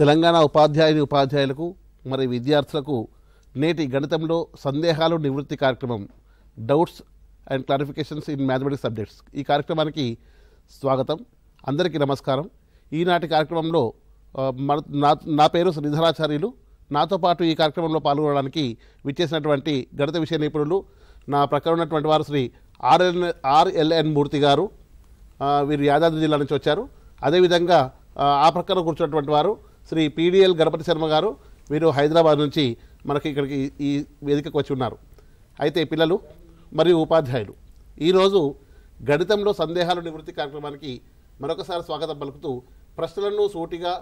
తెలంగాణ ఉపాధ్యాయులకు మరి విద్యార్థులకు నేటి గణితంలో సందేహాలు నివృత్తి కార్యక్రమం doubts and clarifications in mathematics subjects ఈ కార్యక్రమానికి స్వాగతం. అందరికీ నమస్కారం. ఈనాటి కార్యక్రమంలో నా పేరు శ్రీధరాచార్యులు. నాతో పాటు ఈ కార్యక్రమంలో పాల్గొనడానికి విచ్చేసినటువంటి గణిత విషయ నిపుణులు నా ప్రక్కన ఉన్నటువంటి వారు శ్రీ ఆర్ఎల్ఎన్ మూర్తి గారు. వీరు యాదాద్రి జిల్లా నుంచి వచ్చారు. అదేవిధంగా ఆ ప్రక్కన కూర్చున్నటువంటి వారు శ్రీ పీడిఎల్ గణపతి శర్మ గారు. వీరు హైదరాబాద్ నుంచి మనకి ఇక్కడికి ఈ వేదికకు వచ్చి ఉన్నారు. అయితే పిల్లలు మరియు ఉపాధ్యాయులు, ఈరోజు గణితంలో సందేహాలు నివృత్తి కార్యక్రమానికి మరొకసారి స్వాగతం పలుకుతూ ప్రశ్నలను సూటిగా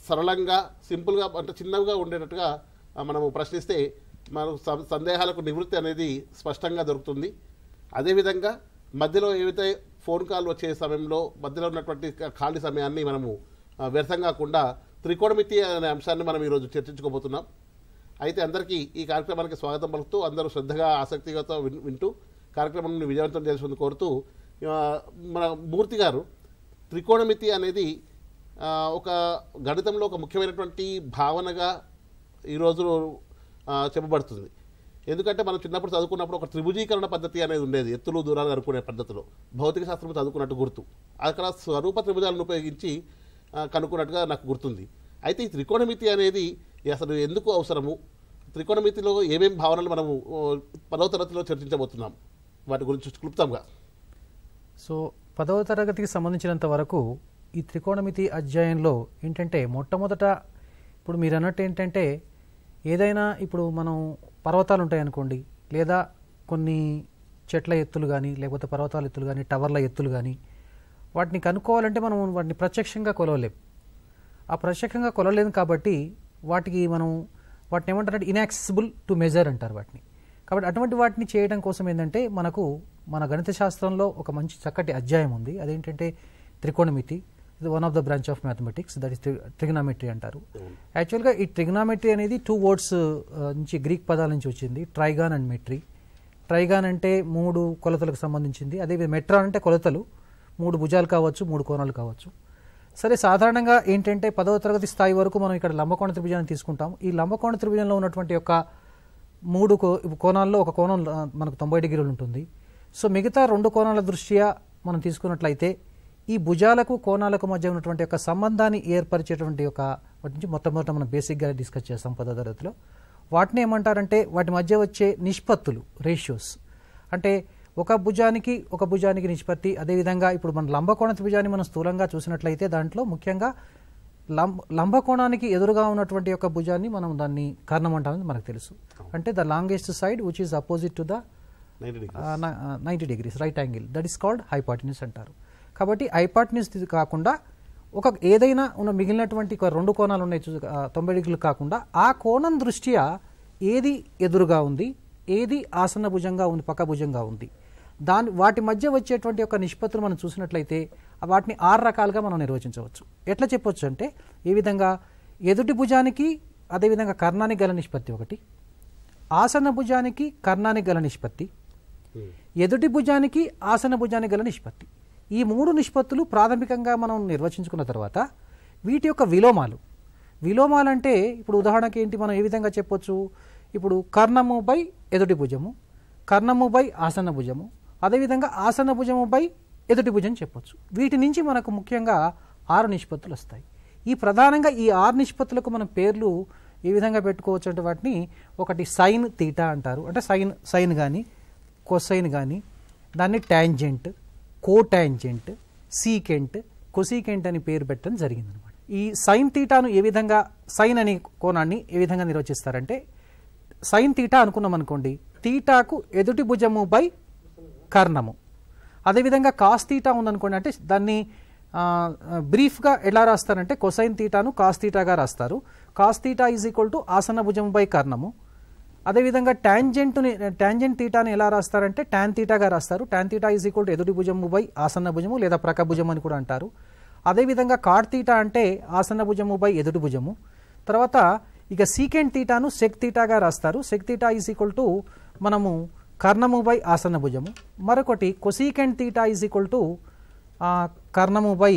సరళంగా సింపుల్గా అంటే చిన్నగా ఉండేటట్టుగా మనము ప్రశ్నిస్తే మన సందేహాలకు నివృత్తి అనేది స్పష్టంగా దొరుకుతుంది. అదేవిధంగా మధ్యలో ఏవైతే ఫోన్ కాల్ వచ్చే సమయంలో మధ్యలో ఉన్నటువంటి ఖాళీ సమయాన్ని మనము వ్యర్థం కాకుండా త్రికోణమితి అనే అంశాన్ని మనం ఈరోజు చర్చించుకోబోతున్నాం. అయితే అందరికీ ఈ కార్యక్రమానికి స్వాగతం పలుకుతూ అందరూ శ్రద్ధగా ఆసక్తిగా వింటూ కార్యక్రమం విజయవంతం చేయాల్సింది కోరుతూ మన మూర్తి గారు, త్రికోణమితి అనేది ఒక గణితంలో ఒక ముఖ్యమైనటువంటి భావనగా ఈరోజు చెప్పబడుతుంది. ఎందుకంటే మనం చిన్నప్పుడు చదువుకున్నప్పుడు ఒక త్రిభుజీకరణ పద్ధతి అనేది ఉండేది, ఎత్తులు దూరాలు కనుక్కునే పద్ధతిలో భౌతిక శాస్త్రం చదువుకున్నట్టు గుర్తు. అక్కడ స్వరూప త్రిభుజాలను ఉపయోగించి కనుక్కున్నట్టుగా నాకు గుర్తుంది. అయితే ఈ త్రికోణమితి అనేది అసలు ఎందుకు అవసరము, త్రికోణమితిలో ఏమేమి భావనలు మనము 10వ తరగతిలో చర్చించబోతున్నాం, వాటి గురించి క్లుప్తంగా. సో 10వ తరగతికి సంబంధించినంత వరకు ఈ త్రికోణమితి అధ్యాయంలో ఏంటంటే మొట్టమొదట ఇప్పుడు మీరు అన్నట్టు ఏంటంటే ఏదైనా ఇప్పుడు మనం పర్వతాలు ఉంటాయనుకోండి, లేదా కొన్ని చెట్ల ఎత్తులు కానీ లేకపోతే పర్వతాల ఎత్తులు కానీ టవర్ల ఎత్తులు కానీ వాటిని కనుక్కోవాలంటే మనం వాటిని ప్రత్యక్షంగా కొలవలేం. ఆ ప్రత్యక్షంగా కొలవలేము కాబట్టి వాటిని ఏమంటారంటే ఇన్యాక్సెసిబుల్ టు మెజర్ అంటారు వాటిని. కాబట్టి అటువంటి వాటిని చేయడం కోసం ఏంటంటే మనకు మన గణిత శాస్త్రంలో ఒక మంచి చక్కటి అధ్యాయం ఉంది. అదేంటంటే త్రికోణమితి. ఇది one of the branch of mathematics, that is trigonometry అంటారు. యాక్చువల్గా ఈ ట్రిగనామెట్రీ అనేది 2 words నుంచి గ్రీక్ పదాల నుంచి వచ్చింది, ట్రైగాన్ అండ్ మెట్రీ. ట్రైగాన్ అంటే 3 కొలతలకు సంబంధించింది, అదే మెట్రాన్ అంటే కొలతలు, 3 భుజాలు కావచ్చు, 3 కోణాలు కావచ్చు. సరే, సాధారణంగా ఏంటంటే 10వ తరగతి స్థాయి వరకు మనం ఇక్కడ లంబకోణ త్రిభుజాన్ని తీసుకుంటాం. ఈ లంబకోణ త్రిభుజంలో ఉన్నటువంటి యొక్క 3 కోణాల్లో ఒక కోణం మనకు 90 degrees ఉంటుంది. సో మిగతా 2 కోణాల దృష్ట్యా మనం తీసుకున్నట్లయితే ఈ భుజాలకు కోణాలకు మధ్య ఉన్నటువంటి యొక్క సంబంధాన్ని ఏర్పరిచేటువంటి ఒక వాటి నుంచి మొట్టమొదట మనం బేసిక్గా డిస్కస్ చేస్తాం 10వ తరగతిలో. వాటిని ఏమంటారంటే వాటి మధ్య వచ్చే నిష్పత్తులు, రేషియోస్. అంటే ఒక భుజానికి నిష్పత్తి. అదేవిధంగా ఇప్పుడు మన లంబకోణ త్రిభుజాన్ని మనం స్థూలంగా చూసినట్లయితే దాంట్లో ముఖ్యంగా లంబకోణానికి ఎదురుగా ఉన్నటువంటి యొక్క భుజాన్ని మనం దాన్ని కర్ణం అంటామని మనకు తెలుసు. అంటే the longest side which is opposite to the 90 degrees right angle, that is called hypotenuse అంటారు. కాబట్టి హైపాటన్యూస్ కాకుండా ఏదైనా ఉన్న మిగిలినటువంటి 2 కోణాలు ఉన్నాయి 90 degrees కాకుండా ఆ కోణం దృష్ట్యా ఏది ఎదురుగా ఉంది, ఏది ఆసన్న భుజంగా ఉంది, పక్క భుజంగా ఉంది, వాటి మధ్య వచ్చేటువంటి యొక్క నిష్పత్తులు మనం చూసినట్లయితే వాటిని 6 రకాలుగా మనం నిర్వచించవచ్చు. ఎట్లా చెప్పొచ్చు అంటే ఏ విధంగా ఎదుటి భుజానికి అదేవిధంగా కర్ణానికి గల నిష్పత్తి ఒకటి, ఆసన్న భుజానికి కర్ణానికి గల నిష్పత్తి, ఎదుటి భుజానికి ఆసన్న భుజానికి గల నిష్పత్తి. ఈ 3 నిష్పత్తులు ప్రాథమికంగా మనం నిర్వచించుకున్న తర్వాత వీటి యొక్క విలోమాలు అంటే ఇప్పుడు ఉదాహరణకి ఏంటి, మనం ఏ విధంగా చెప్పొచ్చు, ఇప్పుడు కర్ణము బై ఎదుటి భుజము, కర్ణము బై ఆసన్న భుజము, అదేవిధంగా ఆసన్న భుజము బై ఎదుటి భుజం చెప్పొచ్చు. వీటి నుంచి మనకు ముఖ్యంగా 6 నిష్పత్తులు వస్తాయి. ప్రధానంగా ఈ 6 నిష్పత్తులకు మనం పేర్లు ఏ విధంగా పెట్టుకోవచ్చు అంటే వాటిని ఒకటి సైన్ తీటా అంటారు. అంటే సైన్ కానీ కొసైన్ కానీ, దాన్ని ట్యాంజెంట్, కోటాంజెంట్, సీకెంట్, కొసీకెంట్ అని పేరు పెట్టడం జరిగింది అనమాట. ఈ సైన్ తీటాను ఏ విధంగా, సైన్ అనే కోణాన్ని ఏ విధంగా నిర్వచిస్తారంటే సైన్ తీటా అనుకున్నాం అనుకోండి, తీటాకు ఎదుటి భుజము బై కర్ణము. అదేవిధంగా కాస్ తీటా ఉందనుకోండి, అంటే దాన్ని బ్రీఫ్గా ఎలా రాస్తారంటే కొసైన్ తీటాను కాస్ తీటాగా రాస్తారు. Cos theta is equal to ఆసన్న భుజము బై కర్ణము. అదేవిధంగా ట్యాంజెంట్ తీటాని ఎలా రాస్తారంటే టాన్ తీటాగా రాస్తారు. Tan theta is equal to ఎదుటి భుజము బై ఆసన్న భుజము లేదా ప్రక్క భుజం అని కూడా అంటారు. అదేవిధంగా కాట్ తీటా అంటే ఆసన్న భుజము బై ఎదుటి భుజము. తర్వాత ఇక సీకెంట్ తీటాను సెక్ తీటాగా రాస్తారు. Sec theta is equal to మనము కర్ణము బై ఆసన్న భుజము. మరొకటి cosecant theta is equal to కర్ణము బై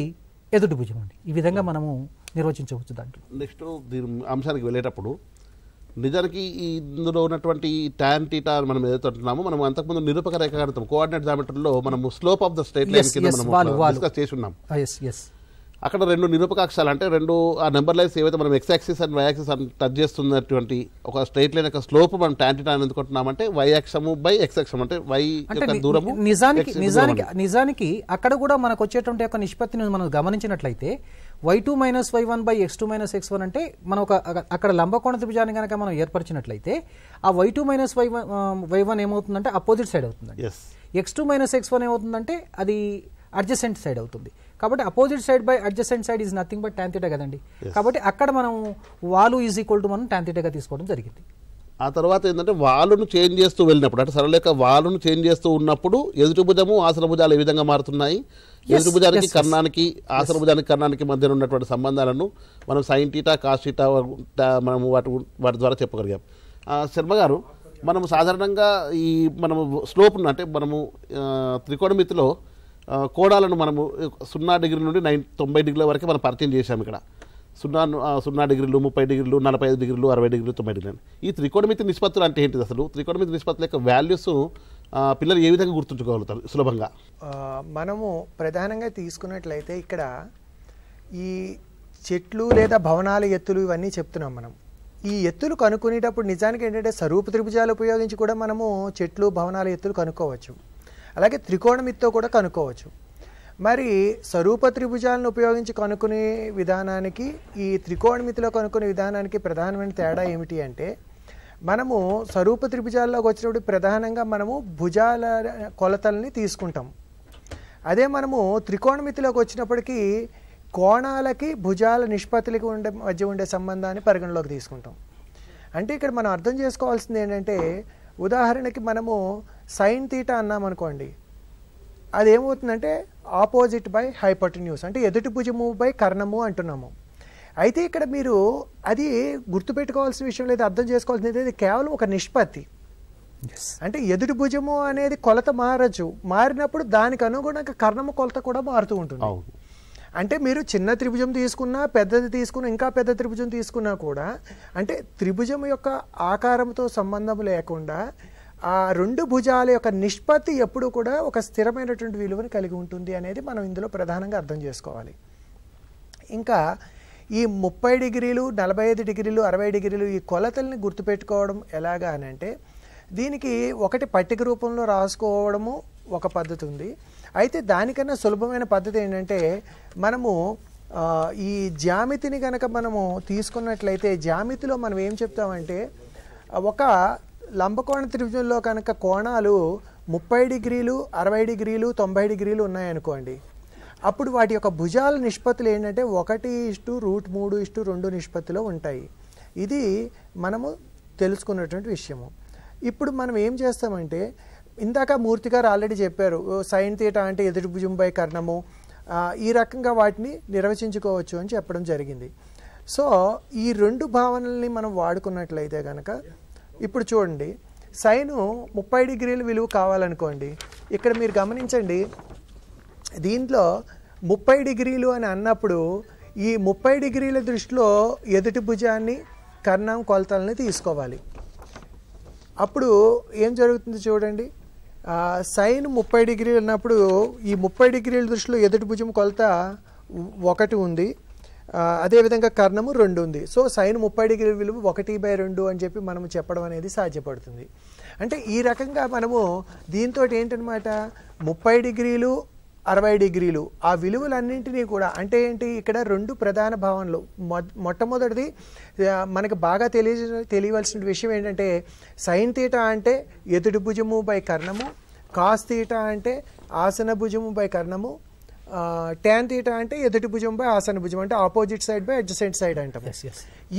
ఎదుటి భుజం అండి. ఈ విధంగా మనము నిర్వచించవచ్చు దాంట్లో. నెక్స్ట్ దీని అంశానికి వెళ్ళేటప్పుడు నిజానికి ఇందులో ఉన్నటువంటి tan θ మనం ఏదైతే అంటున్నామో మనం అంతకుముందు నిరూపక రేఖాగణితం కోఆర్డినేట్ జామెట్రీలో మనము slope of the straight line కింద మనం డిస్కస్ చేసి ఉన్నాం. అక్కడ రెండు నిరూపకాక్షాలు అంటే రెండు ఆ నెంబర్ లైన్స్ ఏవైతే మనం X axis and Y axis అని టచ్ చేస్తున్నటువంటి ఒక స్ట్రెయిట్ లైన్ యొక్క స్లోప్ మనం tan θ అని ఎందుకుంటున్నామంటే వై అక్షము బై ఎక్స్ అక్షం అంటే వై యొక్క దూరము. నిజానికి అక్కడ కూడా మనకు వచ్చేటువంటి యొక్క నిష్పత్తిని మనం గమనించినట్లయితే y2 minus y1 by x2 minus x1 అంటే మనం అక్కడ లంబకోణ త్రిభుజాన్ని కనుక మనం ఏర్పరిచినట్లయితే ఆ y2 మైనస్ y1 ఏమవుతుందంటే అపోజిట్ సైడ్ అవుతుందండి. x2 మైనస్ x1 ఏమవుతుందంటే అది అడ్జసెంట్ సైడ్ అవుతుంది. కాబట్టి opposite side by adjacent side is nothing but tan θ కదండి. కాబట్టి అక్కడ మనం వాలు ఈజ్ ఈక్వల్ టు మనం tan θ గా తీసుకోవడం జరిగింది. ఆ తర్వాత ఏంటంటే వాలును చేంజ్ చేస్తూ వెళ్ళినప్పుడు అంటే సరళ యొక్క వాలును చేంజ్ చేస్తూ ఉన్నప్పుడు ఎదుటి భుజము ఆసన భుజాలు ఏ విధంగా మారుతున్నాయి, ఎదుటి భుజానికి కర్ణానికి ఆసన భుజానికి కర్ణానికి మధ్య ఉన్నటువంటి సంబంధాలను మనం sin θ cos θ మనము వాటి ద్వారా చెప్పగలిగాం. శర్మ గారు, మనము సాధారణంగా ఈ మనము స్లోప్ను అంటే మనము త్రికోణమితిలో కోణాలను మనము 0 డిగ్రీ నుండి 90 డిగ్రీల వరకు మనం పరిచయం చేశాము. ఇక్కడ 0 డిగ్రీలు, 30 డిగ్రీలు, 45 డిగ్రీలు, 60 డిగ్రీలు, 90 డిగ్రీలు. ఈ త్రికోణమితి నిష్పత్తులు అంటే ఏంటిది అసలు? త్రికోణమితి నిష్పత్తుల యొక్క వాల్యూస్ పిల్లలు ఏ విధంగా గుర్తుంచుకోగలుగుతారు సులభంగా? మనము ప్రధానంగా తీసుకున్నట్లయితే ఇక్కడ ఈ చెట్లు లేదా భవనాల ఎత్తులు ఇవన్నీ చెప్తున్నాం. మనం ఈ ఎత్తులు కనుక్కునేటప్పుడు నిజానికి ఏంటంటే స్వరూప త్రిభుజాలు ఉపయోగించి కూడా మనము చెట్లు భవనాల ఎత్తులు కనుక్కోవచ్చు. అలాగే త్రికోణమితితో కూడా కనుక్కోవచ్చు. మరి స్వరూప త్రిభుజాలను ఉపయోగించి కనుక్కునే విధానానికి ఈ త్రికోణమితిలో కనుక్కునే విధానానికి ప్రధానమైన తేడా ఏమిటి అంటే మనము స్వరూప త్రిభుజాల్లోకి వచ్చినప్పుడు ప్రధానంగా మనము భుజాల కొలతల్ని తీసుకుంటాం. అదే మనము త్రికోణమితిలోకి వచ్చినప్పటికీ కోణాలకి భుజాల నిష్పత్తులకి మధ్య ఉండే సంబంధాన్ని పరిగణలోకి తీసుకుంటాం. అంటే ఇక్కడ మనం అర్థం చేసుకోవాల్సింది ఏంటంటే ఉదాహరణకి మనము sin θ అన్నాం అనుకోండి, అదేమవుతుందంటే ఆపోజిట్ బై హైపోటెన్యూస్ అంటే ఎదుటి భుజము బై కర్ణము అంటున్నాము. అయితే ఇక్కడ మీరు అది గుర్తుపెట్టుకోవాల్సిన విషయం లేదు, అర్థం చేసుకోవాల్సింది ఇది కేవలం ఒక నిష్పత్తి. అంటే ఎదుటి భుజము అనేది కొలత మారచ్చు, మారినప్పుడు దానికి అనుగుణంగా కర్ణము కొలత కూడా మారుతూ ఉంటుంది. అంటే మీరు చిన్న త్రిభుజం తీసుకున్నా పెద్దది తీసుకున్నా ఇంకా పెద్ద త్రిభుజం తీసుకున్నా కూడా అంటే త్రిభుజం యొక్క ఆకారంతో సంబంధం లేకుండా ఆ రెండు భుజాల యొక్క నిష్పత్తి ఎప్పుడు కూడా ఒక స్థిరమైనటువంటి విలువను కలిగి ఉంటుంది అనేది మనం ఇందులో ప్రధానంగా అర్థం చేసుకోవాలి. ఇంకా ఈ 30 డిగ్రీలు, 45 డిగ్రీలు, 60 డిగ్రీలు ఈ కొలతల్ని గుర్తుపెట్టుకోవడం ఎలాగా అని అంటే దీనికి ఒకటి పట్టిక రూపంలో రాసుకోవడము ఒక పద్ధతి ఉంది. అయితే దానికన్నా సులభమైన పద్ధతి ఏంటంటే మనము ఈ జ్యామితిని కనుక మనము తీసుకున్నట్లయితే జ్యామితిలో మనం ఏం చెప్తామంటే ఒక లంబకోణ త్రిభుజంలో కనుక కోణాలు 30 డిగ్రీలు, 60 డిగ్రీలు, 90 డిగ్రీలు ఉన్నాయనుకోండి, అప్పుడు వాటి యొక్క భుజాల నిష్పత్తులు ఏంటంటే 1:√3:2 నిష్పత్తిలో ఉంటాయి. ఇది మనము తెలుసుకున్నటువంటి విషయము. ఇప్పుడు మనం ఏం చేస్తామంటే ఇందాక మూర్తి గారు ఆల్రెడీ చెప్పారు sin θ అంటే ఎదుటి భుజం బై కర్ణము, ఈ రకంగా వాటిని నిర్వచించుకోవచ్చు అని చెప్పడం జరిగింది. సో ఈ రెండు భావనల్ని మనం వాడుకున్నట్లయితే కనుక ఇప్పుడు చూడండి సైను 30 డిగ్రీల విలువ కావాలనుకోండి, ఇక్కడ మీరు గమనించండి దీంట్లో 30 డిగ్రీలు అని అన్నప్పుడు ఈ 30 డిగ్రీల దృష్టిలో ఎదుటి భుజాన్ని కర్ణం కొలతల్ని తీసుకోవాలి. అప్పుడు ఏం జరుగుతుంది చూడండి, సైన్ 30 డిగ్రీలు అన్నప్పుడు ఈ 30 డిగ్రీల దృష్టిలో ఎదుటి భుజం కొలత 1 ఉంది, అదేవిధంగా కర్ణము 2 ఉంది. సో సైన్ 30 డిగ్రీల విలువ 1/2 అని చెప్పి మనం చెప్పడం అనేది సాధ్యపడుతుంది. అంటే ఈ రకంగా మనము దీంతో ఏంటనమాట 30 డిగ్రీలు 60 డిగ్రీలు ఆ విలువలన్నింటినీ కూడా అంటే ఏంటి ఇక్కడ రెండు ప్రధాన భావనలు. మొట్టమొదటిది మనకు బాగా తెలియవలసిన విషయం ఏంటంటే సైన్ తీటా అంటే ఎదుటి భుజము బై కర్ణము, కాస్ తీటా అంటే ఆసన భుజము బై కర్ణము, ట్యాన్ తీటా అంటే ఎదుటి భుజం బై ఆసన భుజం అంటే opposite side by adjacent side అంటాం.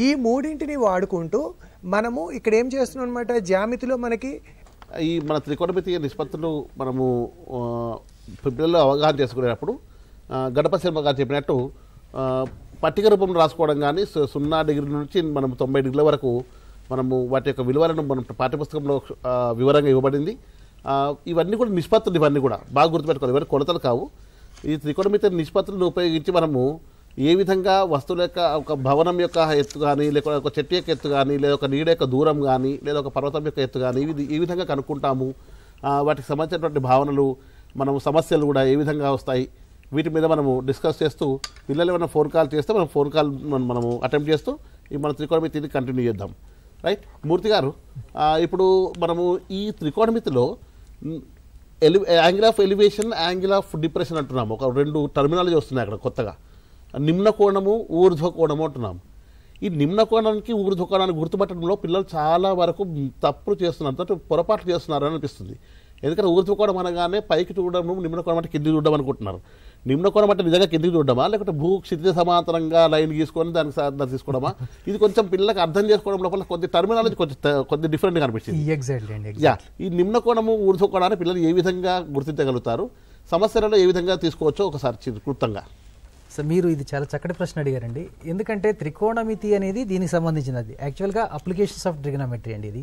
ఈ మూడింటిని వాడుకుంటూ మనము ఇక్కడ ఏం చేస్తున్నాం అనమాట, జ్యామితిలో మనకి ఈ మన త్రికోణమితి నిష్పత్తులు మనము పిల్లల్లో అవగాహన చేసుకునేటప్పుడు గడప శర్మ గారు చెప్పినట్టు పట్టిక రూపంలో రాసుకోవడం కానీ 0 డిగ్రీల నుంచి మనం 90 డిగ్రీల వరకు మనము వాటి యొక్క విలువలను మనం పాఠ్యపుస్తకంలో వివరంగా ఇవ్వబడింది. ఇవన్నీ కూడా నిష్పత్తులు, ఇవన్నీ కూడా బాగా గుర్తుపెట్టుకోవాలి, ఇవన్నీ కొలతలు కావు. ఈ త్రికోణమితి నిష్పత్తులను ఉపయోగించి మనము ఏ విధంగా వస్తువుల యొక్క ఒక భవనం యొక్క ఎత్తు కానీ, లేకపోతే ఒక చెట్టు యొక్క ఎత్తు కానీ, లేదా ఒక నీడ యొక్క దూరం కానీ, లేదా ఒక పర్వతం యొక్క ఎత్తు కానీ, ఇవి ఏ విధంగా కనుక్కుంటాము, వాటికి సంబంధించినటువంటి భావనలు, మనము సమస్యలు కూడా ఏ విధంగా వస్తాయి, వీటి మీద మనము డిస్కస్ చేస్తూ, పిల్లలు ఏమైనా ఫోన్ కాల్ చేస్తే మనం ఫోన్ కాల్ మనము అటెంప్ట్ చేస్తూ ఈ మన త్రికోణమితిని కంటిన్యూ చేద్దాం. రైట్ మూర్తి గారు, ఇప్పుడు మనము ఈ త్రికోణమితిలో angle of elevation, angle of depression అంటున్నాము. ఒక 2 టర్మినాలజీ వస్తున్నాయి అక్కడ కొత్తగా. నిమ్న కోణము, ఊర్ధ్వ కోణము అంటున్నాము. ఈ నిమ్న కోణానికి ఊర్ధ్వ కోణానికి గుర్తుపట్టడంలో పిల్లలు చాలా వరకు తప్పులు చేస్తున్నారు, అంటే పొరపాట్లు చేస్తున్నారు అని అనిపిస్తుంది. ఎందుకంటే ఊర్ధ్వ కోణం అనగానే పైకి చూడడం, నిమ్న కోణం అంటే కిందికి చూడడం అనుకుంటున్నారు. నిమ్న కోణం అంటే నిజంగా కిందికి చూడడమా, లేకపోతే భూ క్షితిజ సమాంతరంగా లైన్ గీసుకొని దానికి సాధన తీసుకోవడమా? ఇది కొంచెం పిల్లలకు అర్థం చేసుకోవడం లోపల కొద్ది టర్మినాలజీ కొద్ది డిఫరెంట్గా అనిపించింది. యా, ఈ నిమ్న కోణము, ఊర్ధ్వ కోణాన్ని పిల్లలు ఏ విధంగా గుర్తించగలుగుతారు, సమస్యలలో ఏ విధంగా తీసుకోవచ్చో ఒకసారి క్లుప్తంగా. సో మీరు ఇది చాలా చక్కటి ప్రశ్న అడిగారండి. ఎందుకంటే త్రికోణమితి అనేది దీనికి సంబంధించినది. యాక్చువల్గా అప్లికేషన్స్ ఆఫ్ ట్రిగనోమెట్రీ అండి ఇది.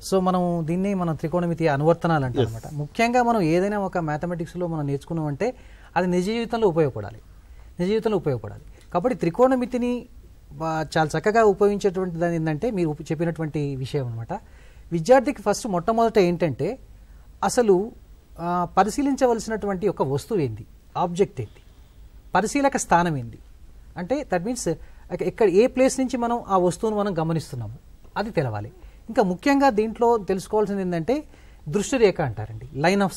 సో మనం దీన్ని త్రికోణమితి అనువర్తనాలు అంటాం అనమాట. ముఖ్యంగా మనం ఏదైనా ఒక మ్యాథమెటిక్స్లో మనం నేర్చుకున్నామంటే అది నిజ జీవితంలో ఉపయోగపడాలి. కాబట్టి త్రికోణమితిని చాలా చక్కగా ఉపయోగించేటువంటి దాని ఏంటంటే మీరు చెప్పినటువంటి విషయం అనమాట. విద్యార్థికి ఫస్ట్ మొట్టమొదట ఏంటంటే అసలు పరిశీలించవలసినటువంటి ఒక వస్తువు ఏంది, ఆబ్జెక్ట్ ఏంది, పరిశీలక స్థానం ఏంది, అంటే దట్ మీన్స్ ఎక్కడ ఏ ప్లేస్ నుంచి మనం ఆ వస్తువును మనం గమనిస్తున్నాము అది తెలవాలి. ఇంకా ముఖ్యంగా దీంట్లో తెలుసుకోవాల్సింది ఏంటంటే దృష్టి రేఖ అంటారండి, లైన్ ఆఫ్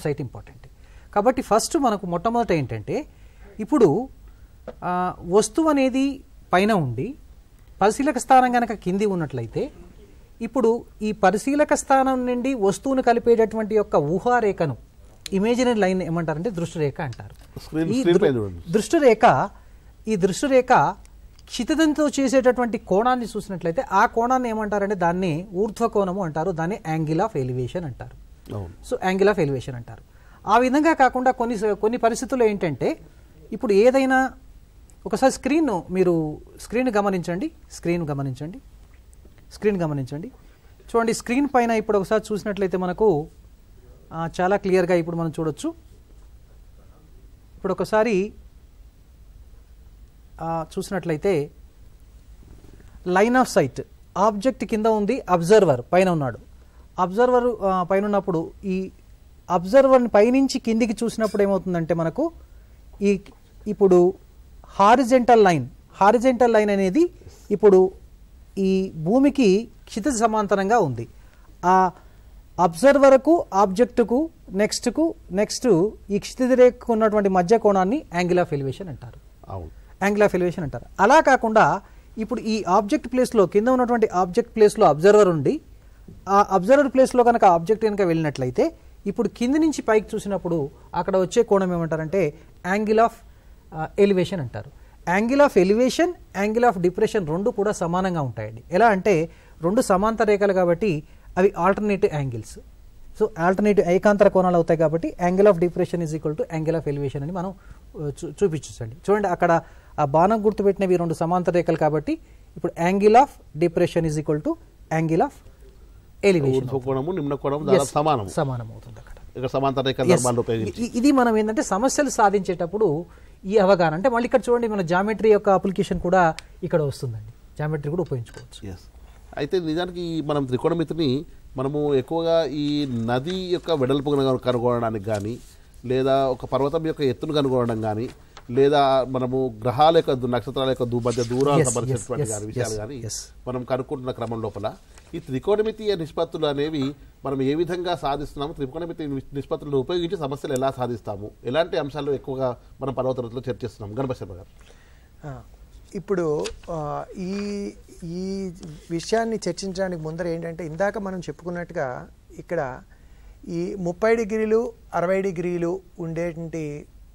సైట్ ఇంపార్టెంట్. కాబట్టి ఫస్ట్ మనకు మొట్టమొదట ఏంటంటే ఇప్పుడు వస్తువు అనేది పైన ఉండి పరిశీలక స్థానం కనుక కింది ఉన్నట్లయితే ఇప్పుడు ఈ పరిశీలక స్థానం నుండి వస్తువును కలిపేటటువంటి యొక్క ఊహారేఖను ఇమేజినరీ లైన్ ఏమంటారంటే దృష్టి రేఖ అంటారు. ఈ దృష్టి రేఖ క్షితిజంతో చేసేటటువంటి కోణాన్ని చూసినట్లయితే ఆ కోణాన్ని ఏమంటారంటే దాన్ని ఊర్ధ్వ కోణము అంటారు, దాన్ని యాంగిల్ ఆఫ్ ఎలివేషన్ అంటారు. సో యాంగిల్ ఆఫ్ ఎలివేషన్ అంటారు. ఆ విధంగా కాకుండా కొన్ని పరిస్థితుల్లో ఏంటంటే ఇప్పుడు ఏదైనా ఒకసారి స్క్రీన్ గమనించండి. చూడండి, స్క్రీన్ పైన ఇప్పుడు ఒకసారి చూసినట్లయితే మనకు చాలా క్లియర్గా ఇప్పుడు మనం చూడొచ్చు. ఇప్పుడు ఒకసారి చూసినట్లయితే లైన్ ఆఫ్ సైట్, ఆబ్జెక్ట్ కింద ఉంది, అబ్జర్వర్ పైన ఉన్నాడు. అబ్జర్వర్ పైన ఉన్నప్పుడు ఈ అబ్జర్వర్ని పైనుంచి కిందికి చూసినప్పుడు ఏమవుతుందంటే మనకు ఇప్పుడు హారిజెంటల్ లైన్ అనేది ఇప్పుడు ఈ భూమికి క్షితిజ సమాంతరంగా ఉంది. ఆ అబ్జర్వర్కు ఆబ్జెక్టుకు నెక్స్ట్ ఈ క్షితిజ రేఖకు ఉన్నటువంటి మధ్య కోణాన్ని యాంగిల్ ఆఫ్ ఎలివేషన్ అంటారు. అలా కాకుండా ఇప్పుడు ఈ ఆబ్జెక్ట్ ప్లేస్లో కింద ఉన్నటువంటి ఆబ్జెక్ట్ ప్లేస్లో అబ్జర్వర్ ఉండి ఆ అబ్జర్వర్ ప్లేస్లో కనుక ఆబ్జెక్ట్ కనుక వెళ్ళినట్లయితే ఇప్పుడు కింది నుంచి పైకి చూసినప్పుడు అక్కడ వచ్చే కోణం ఏమంటారంటే యాంగిల్ ఆఫ్ ఎలివేషన్ అంటారు. Angle of elevation, angle of depression రెండు కూడా సమానంగా ఉంటాయండి. ఎలా అంటే రెండు సమాంతర రేఖలు కాబట్టి అవి ఆల్టర్నేటివ్ యాంగిల్స్. సో ఆల్టర్నేటివ్ ఏకాంతర కోణాలు అవుతాయి కాబట్టి angle of depression is equal to angle of elevation అని మనం చూపించండి. చూడండి, అక్కడ ఆ బాణం గుర్తుపెట్టినవి రెండు సమాంతర రేఖలు కాబట్టి ఇప్పుడు angle of depression is equal to angle of elevation సమానం అవుతుంది అక్కడ. ఇది మనం ఏంటంటే సమస్యలు సాధించేటప్పుడు ఈ అవగాహన అంటే మళ్ళీ ఇక్కడ చూడండి మన జామెట్రీ యొక్క అప్లికేషన్ కూడా ఇక్కడ వస్తుందండి, జామెట్రీ కూడా ఉపయోగించుకోవచ్చు. అయితే నిజానికి మనం త్రికోణమితిని మనము ఎక్కువగా ఈ నది యొక్క వెడల్పును కనుగొనడానికి కానీ, లేదా ఒక పర్వతం యొక్క ఎత్తును కనుగొనడం కానీ, లేదా మనము గ్రహాల యొక్క నక్షత్రాల యొక్క మధ్య దూరాలు సంబంధించినటువంటి విషయాలు కానీ మనం కనుక్కుంటున్న క్రమం లోపల ఈ త్రికోణమితి నిష్పత్తులు అనేవి మనం ఏ విధంగా సాధిస్తున్నాము, త్రికోణమితి నిష్పత్తులను ఉపయోగించి సమస్యలు ఎలా సాధిస్తాము, ఎలాంటి అంశాలు ఎక్కువగా మనం పదవ తరగతిలో చర్చిస్తున్నాం? గణపతి శర్మ గారు, ఇప్పుడు ఈ విషయాన్ని చర్చించడానికి ముందర ఏంటంటే ఇందాక మనం చెప్పుకున్నట్టుగా ఇక్కడ ఈ 30 డిగ్రీలు 60 డిగ్రీలు ఉండేటువంటి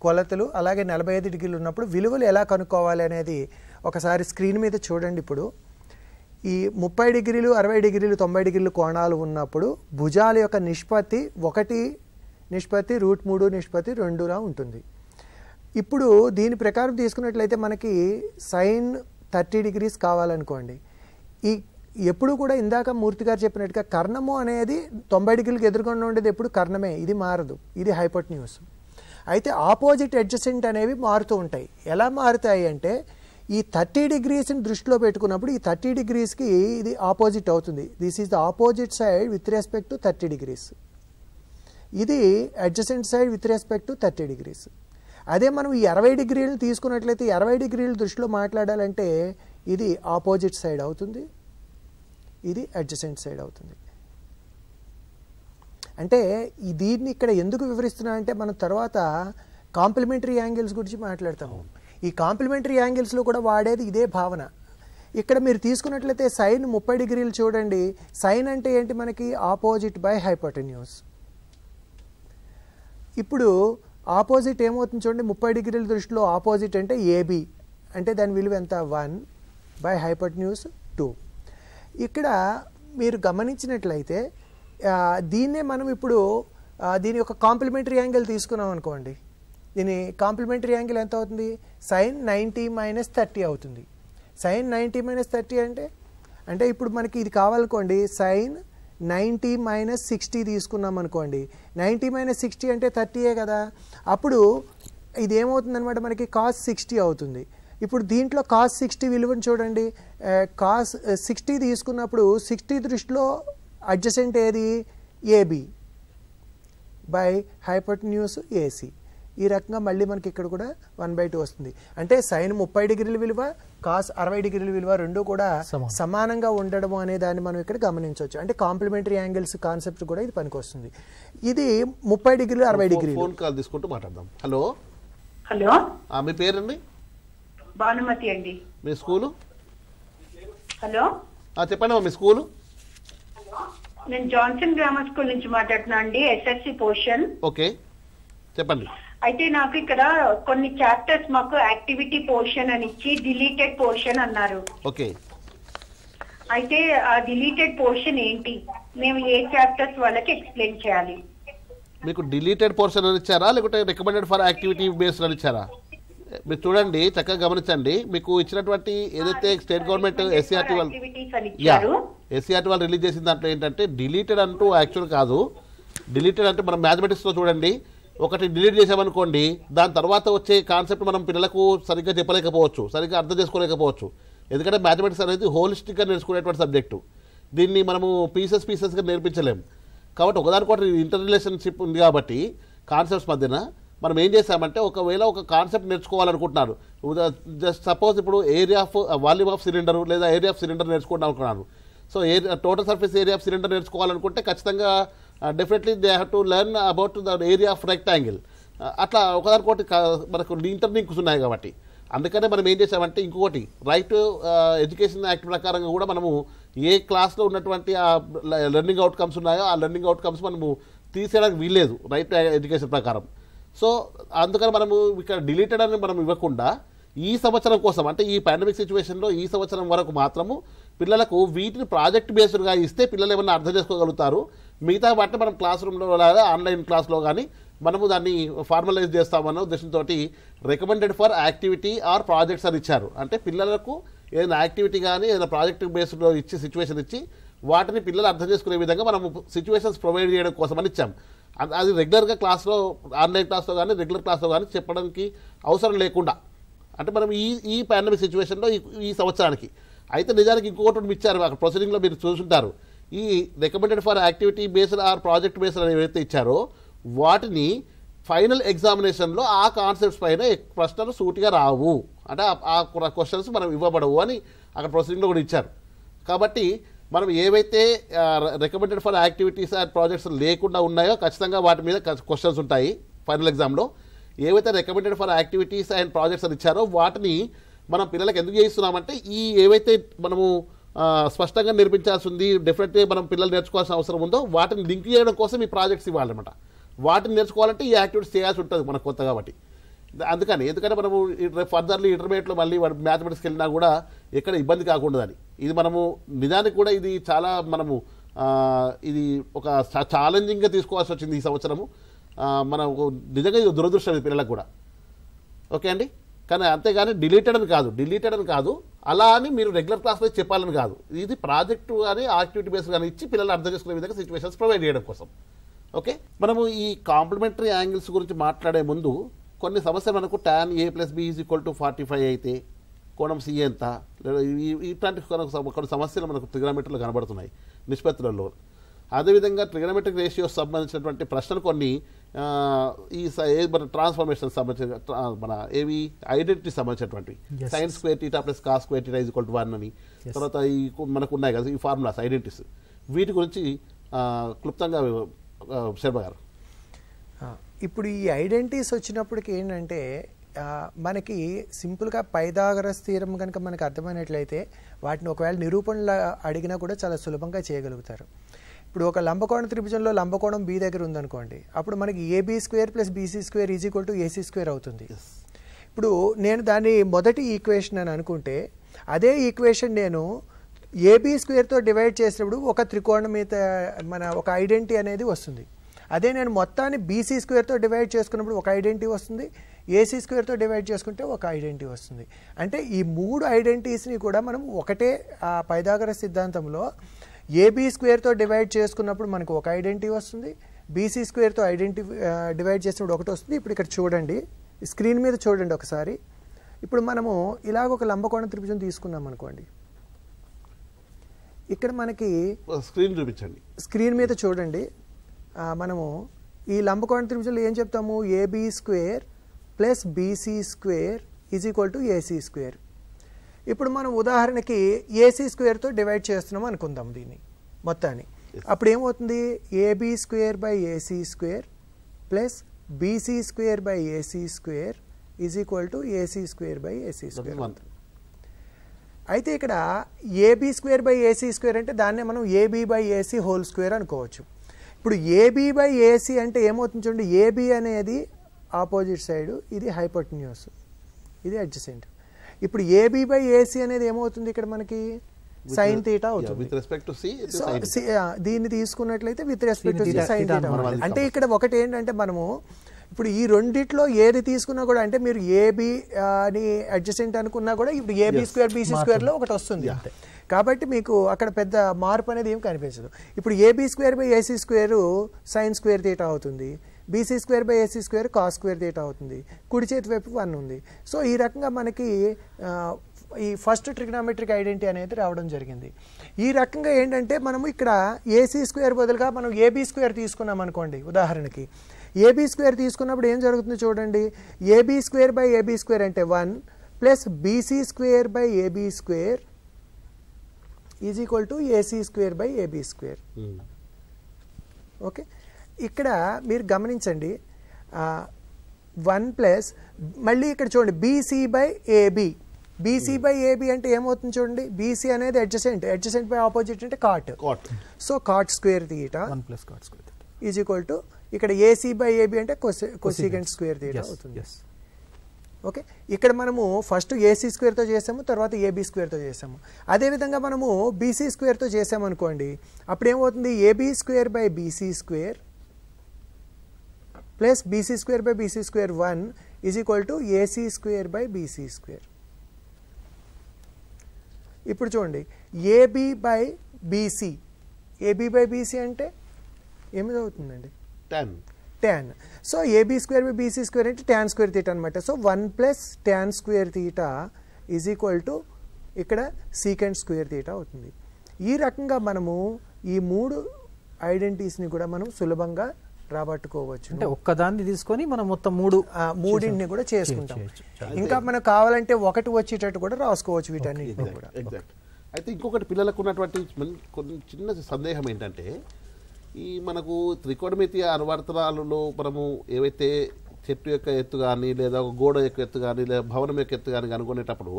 కొలతలు అలాగే 45 డిగ్రీలు ఉన్నప్పుడు విలువలు ఎలా కనుక్కోవాలి అనేది ఒకసారి స్క్రీన్ మీద చూడండి. ఇప్పుడు ఈ 30 డిగ్రీలు 60 డిగ్రీలు 90 డిగ్రీలు కోణాలు ఉన్నప్పుడు భుజాల యొక్క నిష్పత్తి 1:3:2 ఉంటుంది. ఇప్పుడు దీని ప్రకారం తీసుకున్నట్లయితే మనకి సైన్ 30 డిగ్రీస్ కావాలనుకోండి. ఎప్పుడు కూడా ఇందాక మూర్తి గారు చెప్పినట్టుగా కర్ణము అనేది 90 డిగ్రీలకు ఎదురుకుండా ఉండేది ఎప్పుడు కర్ణమే, ఇది మారదు, ఇది హైపోటెన్యూస్. అయితే ఆపోజిట్ అడ్జసెంట్ అనేవి మారుతూ ఉంటాయి. ఎలా మారుతాయి అంటే ఈ 30 degreesని దృష్టిలో పెట్టుకున్నప్పుడు ఈ 30 degreesకి ఇది ఆపోజిట్ అవుతుంది. This is the opposite side with respect to 30 degrees. ఇది adjacent side with respect to 30 degrees. అదే మనం ఈ 60 degrees తీసుకున్నట్లయితే 60 degrees దృష్టిలో మాట్లాడాలంటే ఇది ఆపోజిట్ సైడ్ అవుతుంది, ఇది అడ్జసెంట్ సైడ్ అవుతుంది. అంటే దీన్ని ఇక్కడ ఎందుకు వివరిస్తున్నా అంటే మనం తర్వాత కాంప్లిమెంటరీ యాంగిల్స్ గురించి మాట్లాడతాము. ఈ కాంప్లిమెంటరీ యాంగిల్స్లో కూడా వాడేది ఇదే భావన. ఇక్కడ మీరు తీసుకున్నట్లయితే సైన్ 30 degrees చూడండి. సైన్ అంటే ఏంటి మనకి? Opposite by hypotenuse. ఇప్పుడు ఆపోజిట్ ఏమవుతుంది చూడండి, 30 degrees దృష్టిలో ఆపోజిట్ అంటే ఏబి, అంటే దాని విలువ ఎంత? 1 బై హైపోటెన్యూస్ 2. ఇక్కడ మీరు గమనించినట్లయితే దీన్నే మనం ఇప్పుడు దీని యొక్క కాంప్లిమెంటరీ యాంగిల్ తీసుకున్నాం అనుకోండి. దీని కాంప్లిమెంటరీ యాంగిల్ ఎంత అవుతుంది? సైన్ 90 - 30 అవుతుంది. సైన్ 90 - 30 అంటే ఇప్పుడు మనకి ఇది కావాలనుకోండి, సైన్ 90 - 60 తీసుకున్నాం అనుకోండి. 90 - 60 అంటే 30 కదా. అప్పుడు ఇది ఏమవుతుంది అనమాట, మనకి కాస్ 60 అవుతుంది. ఇప్పుడు దీంట్లో కాస్ 60 విలువను చూడండి. కాస్ 60 తీసుకున్నప్పుడు 60 దృష్టిలో అడ్జసెంట్ ఏది? AB by hypotenuse AC. ఈ రకంగా మళ్ళీ మనకి ఇక్కడ కూడా 1/2 వస్తుంది. అంటే సైన్ 30 degrees విలువ, కాస్ 60 degrees విలువ రెండు కూడా సమానంగా ఉండడం అనే దాన్ని మనం ఇక్కడ గమనించవచ్చు. అంటే కాంప్లిమెంటరీ యాంగిల్స్ కాన్సెప్ట్ కూడా ఇది పనికొస్తుంది. ఇది 30 degrees 60 degrees. ఫోన్ కాల్ తీసుకుంటూ మాట్లాడదాం. హలో హలో, మీ పేరండి? భానుమతి అండి. మీ స్కూలు? హలో చెప్పండి మీ స్కూలు. నేను జాన్సన్ గ్రామర్ స్కూల్ నుంచి మాట్లాడుతున్నా అండి, SSC పోర్షన్. ఓకే, చెప్పండి. అయితే నాకు ఇక్కడ కొన్ని చాప్టర్స్ మాకు యాక్టివిటీ పోర్షన్ అని ఇచ్చి డిలీటెడ్ పోర్షన్ అన్నారు. ఓకే, అయితే ఆ డిలీటెడ్ పోర్షన్ ఏంటి? మేము ఏ చాప్టర్స్ వాళ్ళకి ఎక్స్ప్లెయిన్ చేయాలి? మీకు డిలీటెడ్ పోర్షన్ అని ఇచ్చారా లేకుంటే రికమెండెడ్ ఫర్ యాక్టివిటీ బేస్డ్ అని ఇచ్చారా? మీరు చూడండి, చక్కగా గమనించండి. మీకు ఇచ్చినటువంటి ఏదైతే స్టేట్ గవర్నమెంట్ ఎస్సీఆర్టీ వాళ్ళు రిలీజ్ చేసిన దాంట్లో ఏంటంటే డిలీటెడ్ అంటూ యాక్చువల్ కాదు. డిలీటెడ్ అంటే మనం మ్యాథమెటిక్స్లో చూడండి, ఒకటి డిలీట్ చేసామనుకోండి, దాని తర్వాత వచ్చే కాన్సెప్ట్ మనం పిల్లలకు సరిగ్గా చెప్పలేకపోవచ్చు, సరిగ్గా అర్థం చేసుకోలేకపోవచ్చు. ఎందుకంటే మ్యాథమెటిక్స్ అనేది హోలిస్టిక్గా నేర్చుకునేటువంటి సబ్జెక్టు. దీన్ని మనము పీసెస్గా నేర్పించలేము. కాబట్టి ఒకదానికొకటి ఇంటర్ రిలేషన్షిప్ ఉంది. కాబట్టి కాన్సెప్ట్స్ మధ్యన మనం ఏం చేసామంటే, ఒకవేళ ఒక కాన్సెప్ట్ నేర్చుకోవాలనుకుంటున్నారు, జస్ట్ సపోజ్ ఇప్పుడు area of volume of cylinder లేదా ఏరియా ఆఫ్ సిలిండర్ నేర్చుకుంటాం అనుకున్నాను. So total surface area of cylinder నేర్చుకోవాలనుకుంటే ఖచ్చితంగా definitely they have to learn about the area of rectangle. అట్లా ఒకదానికొకటి మనకు ఇంటర్లింక్స్ ఉన్నాయి. కాబట్టి అందుకనే మనం ఏం చేసామంటే, ఇంకొకటి రైట్ ఎడ్యుకేషన్ యాక్ట్ ప్రకారంగా కూడా మనము ఏ క్లాస్లో ఉన్నటువంటి ఆ లెర్నింగ్ అవుట్కమ్స్ ఉన్నాయో ఆ లెర్నింగ్ అవుట్కమ్స్ మనము తీసేయడానికి వీల్లేదు రైట్ ఎడ్యుకేషన్ ప్రకారం. సో అందుకని మనము ఇక్కడ డిలీటెడ్ అని మనం ఇవ్వకుండా ఈ సంవత్సరం కోసం, అంటే ఈ పాండమిక్ సిచ్యువేషన్లో ఈ సంవత్సరం వరకు మాత్రము పిల్లలకు వీటిని ప్రాజెక్ట్ బేస్డ్గా ఇస్తే పిల్లలు ఏమన్నా అర్థం చేసుకోగలుగుతారు. మిగతా వాటిని మనం క్లాస్ రూమ్లో లేదా ఆన్లైన్ క్లాస్లో కానీ మనము దాన్ని ఫార్మలైజ్ చేస్తామన్న ఉద్దేశంతో recommended for activity are projects అని ఇచ్చారు. అంటే పిల్లలకు ఏదైనా యాక్టివిటీ కానీ ఏదైనా ప్రాజెక్ట్ బేస్డ్లో ఇచ్చి సిచ్యువేషన్ ఇచ్చి వాటిని పిల్లలు అర్థం చేసుకునే విధంగా మనం సిచ్యువేషన్స్ ప్రొవైడ్ చేయడం కోసం అని ఇచ్చాం. అది రెగ్యులర్గా క్లాస్లో ఆన్లైన్ క్లాస్లో కానీ రెగ్యులర్ క్లాస్లో కానీ చెప్పడానికి అవసరం లేకుండా, అంటే మనం ఈ పాండమిక్ సిచ్యువేషన్లో ఈ సంవత్సరానికి. అయితే నిజానికి ఇంకొకటి ఇచ్చారు అక్కడ ప్రొసీడింగ్లో మీరు చూసుంటారు. ఈ recommended for activity based or project based అని ఏవైతే ఇచ్చారో వాటిని ఫైనల్ ఎగ్జామినేషన్లో ఆ కాన్సెప్ట్స్ పైన ప్రశ్నలు సూటిగా రావు, అంటే ఆ క్వశ్చన్స్ మనం ఇవ్వబడవు అని అక్కడ ప్రొసీడింగ్లో కూడా ఇచ్చారు. కాబట్టి మనం ఏవైతే recommended for activities and projects లేకుండా ఉన్నాయో ఖచ్చితంగా వాటి మీద క్వశ్చన్స్ ఉంటాయి ఫైనల్ ఎగ్జామ్లో. ఏవైతే recommended for activities and projects అని ఇచ్చారో వాటిని మనం పిల్లలకు ఎందుకు చేయిస్తున్నామంటే, ఈ ఏవైతే మనము స్పష్టంగా నేర్పించాల్సి ఉంది, డెఫినెట్గా మనం పిల్లలు నేర్చుకోవాల్సిన అవసరం ఉందో వాటిని లింక్ చేయడం కోసం ఈ ప్రాజెక్ట్స్ ఇవ్వాలన్నమాట. వాటిని నేర్చుకోవాలంటే ఈ యాక్టివిటీస్ చేయాల్సి ఉంటుంది మనకు కొత్త. కాబట్టి ఎందుకంటే మనము ఫర్దర్లీ ఇంటర్మీడియట్లో మళ్ళీ మ్యాథమెటిక్స్కి వెళ్ళినా కూడా ఎక్కడ ఇబ్బంది కాకూడదని. ఇది మనము నిజానికి కూడా ఇది చాలా మనము ఇది ఒక ఛాలెంజింగ్గా తీసుకోవాల్సి వచ్చింది ఈ సంవత్సరము. మనకు నిజంగా ఇది దురదృష్టం ఇది పిల్లలకు కూడా. ఓకే అండి, కానీ అంతేగాని డిలీటెడ్ అని కాదు, అలా అని మీరు రెగ్యులర్ క్లాస్లో చెప్పాలని కాదు. ఇది ప్రాజెక్టు కానీ యాక్టివిటీ బేస్డ్ కానీ ఇచ్చి పిల్లలు అర్థం చేసుకునే విధంగా సిచ్యువేషన్స్ ప్రొవైడ్ చేయడం కోసం. ఓకే, మనము ఈ కాంప్లిమెంటరీ యాంగిల్స్ గురించి మాట్లాడే ముందు కొన్ని సమస్యలు మనకు tan a + b = 45 అయితే కోణం సి ఎంత, లేదా ఇట్లాంటి కొన్ని సమస్యలు మనకు ట్రిగనోమెట్రీలో కనబడుతున్నాయి నిష్పత్తులలో. అదేవిధంగా ట్రిగనోమెట్రిక్ రేషియోస్ సంబంధించినటువంటి ప్రశ్నలు కొన్ని మన ట్రాన్స్ఫర్మేషన్ సంబంధించిన మన ఏవి ఐడెంటిటీ సంబంధించినటువంటి sin² θ + cos² θ = 1 అని, తర్వాత ఈ మనకు ఉన్నాయి కదా ఈ ఫార్ములాస్ ఐడెంటిటీస్, వీటి గురించి క్లుప్తంగా శర్మ గారు. ఇప్పుడు ఈ ఐడెంటిటీస్ వచ్చినప్పటికి ఏంటంటే మనకి సింపుల్గా పైథాగరస్ థీరం కనుక మనకు అర్థమైనట్లయితే వాటిని ఒకవేళ నిరూపణలు అడిగినా కూడా చాలా సులభంగా చేయగలుగుతారు. ఇప్పుడు ఒక లంబకోణ త్రిభుజంలో లంబకోణం బి దగ్గర ఉందనుకోండి, అప్పుడు మనకి AB² + BC² = AC² అవుతుంది. ఇప్పుడు నేను దాన్ని మొదటి ఈక్వేషన్ అని అనుకుంటే అదే ఈక్వేషన్ నేను AB² డివైడ్ చేసినప్పుడు ఒక త్రికోణం మీద మన ఒక ఐడెంటిటీ అనేది వస్తుంది. అదే నేను మొత్తాన్ని BC² డివైడ్ చేసుకున్నప్పుడు ఒక ఐడెంటిటీ వస్తుంది, AC² డివైడ్ చేసుకుంటే ఒక ఐడెంటిటీ వస్తుంది. అంటే ఈ మూడు ఐడెంటిటీస్ని కూడా మనం ఒకటే పైథాగరస్ సిద్ధాంతంలో AB² డివైడ్ చేసుకున్నప్పుడు మనకు ఒక ఐడెంటిటీ వస్తుంది, BC² ఐడెంటిటీ డివైడ్ చేసినప్పుడు ఒకటి వస్తుంది. ఇప్పుడు ఇక్కడ చూడండి, స్క్రీన్ మీద చూడండి ఒకసారి. ఇప్పుడు మనము ఇలాగ ఒక లంబకోణ త్రిభుజం తీసుకున్నాం అనుకోండి, ఇక్కడ మనకి స్క్రీన్ చూపించండి, స్క్రీన్ మీద చూడండి. మనము ఈ లంబకోణ త్రిభుజంలో ఏం చెప్తాము, AB² + BC² = AC². ఇప్పుడు మనం ఉదాహరణకి AC² డివైడ్ చేస్తున్నాం అనుకుందాం దీన్ని మొత్తాన్ని. అప్పుడు ఏమవుతుంది, AB² / AC² + BC² / AC² = AC² / AC². అయితే ఇక్కడ AB² / AC² అంటే దాన్నే మనం AB/AC² అనుకోవచ్చు. ఇప్పుడు AB/AC అంటే ఏమవుతుంది చూడండి, AB అనేది ఆపోజిట్ సైడ్, ఇది హైపోటెన్యూస్, ఇది అడ్జసెంట్. ఇప్పుడు AB/AC అనేది ఏమవుతుంది ఇక్కడ మనకి sin θ అవుతుంది. దీన్ని తీసుకున్నట్లయితే విత్ రెస్పెక్ట్ టు sin θ. అంటే ఇక్కడ ఒకటి ఏంటంటే మనము ఇప్పుడు ఈ రెండిట్లో ఏది తీసుకున్నా కూడా, అంటే మీరు AB అని అడ్జసెంట్ అనుకున్నా కూడా ఇప్పుడు AB² BC² లో ఒకటి వస్తుంది. కాబట్టి మీకు అక్కడ పెద్ద మార్పు అనేది ఏం కనిపించదు. ఇప్పుడు AB² / AC² sin² θ అవుతుంది, BC² / AC² cos² θ అవుతుంది, కుడి చేతి వైపు 1 ఉంది. సో ఈ రకంగా మనకి ఈ ఫస్ట్ ట్రిగ్నామెట్రిక్ ఐడెంటిటీ అనేది రావడం జరిగింది. ఈ రకంగా ఏంటంటే మనము ఇక్కడ AC² బదులుగా మనం AB² తీసుకున్నాం అనుకోండి ఉదాహరణకి. AB² తీసుకున్నప్పుడు ఏం జరుగుతుంది చూడండి, AB² / AB² అంటే 1 + BC² / AB² = AC² / AB². Okay, ఇక్కడ మీరు గమనించండి 1 + మళ్ళీ ఇక్కడ చూడండి BC/AB. BC/AB అంటే ఏమవుతుంది చూడండి, BC అనేది అడ్జసెంట్ బై ఆపోజిట్ అంటే కాట్. సో cot² θ 1 + cot² = ఇక్కడ AC/AB అంటే cosecant² θ అవుతుంది. ఓకే, ఇక్కడ మనము ఫస్ట్ AC² తో చేసాము, తర్వాత AB² తో చేసాము. అదేవిధంగా మనము BC² తో చేసాము అనుకోండి, అప్పుడు ఏమవుతుంది, AB² / BC² + BC² / BC² 1 = AC² / BC². ఇప్పుడు చూడండి AB/BC, AB/BC అంటే ఏమిది అవుతుందండి, tan. సో AB² / BC² అంటే tan² θ అనమాట. సో 1 + tan² θ ఇక్కడ secant² θ అవుతుంది. ఈ రకంగా మనము ఈ మూడు ఐడెంటిటీస్ని కూడా మనం సులభంగా రాబట్టుకోవచ్చు. అంటే ఒక్కదాన్ని తీసుకొని మనం మొత్తం మూడింటిని కూడా చేసుకుంటాం. ఇంకా మనకు కావాలంటే ఒకటి వచ్చేటట్టు కూడా రాసుకోవచ్చు వీటన్నిటిని కూడా. అయితే ఇంకొకటి పిల్లలకు ఉన్నటువంటి కొన్ని చిన్న సందేహం ఏంటంటే, ఈ మనకు త్రికోణమితి అనువర్తనాలలో మనము ఏవైతే చెట్టు యొక్క ఎత్తు కానీ, లేదా ఒక గోడ యొక్క ఎత్తు కానీ, లేదా భవనం యొక్క ఎత్తు కానీ కనుగొనేటప్పుడు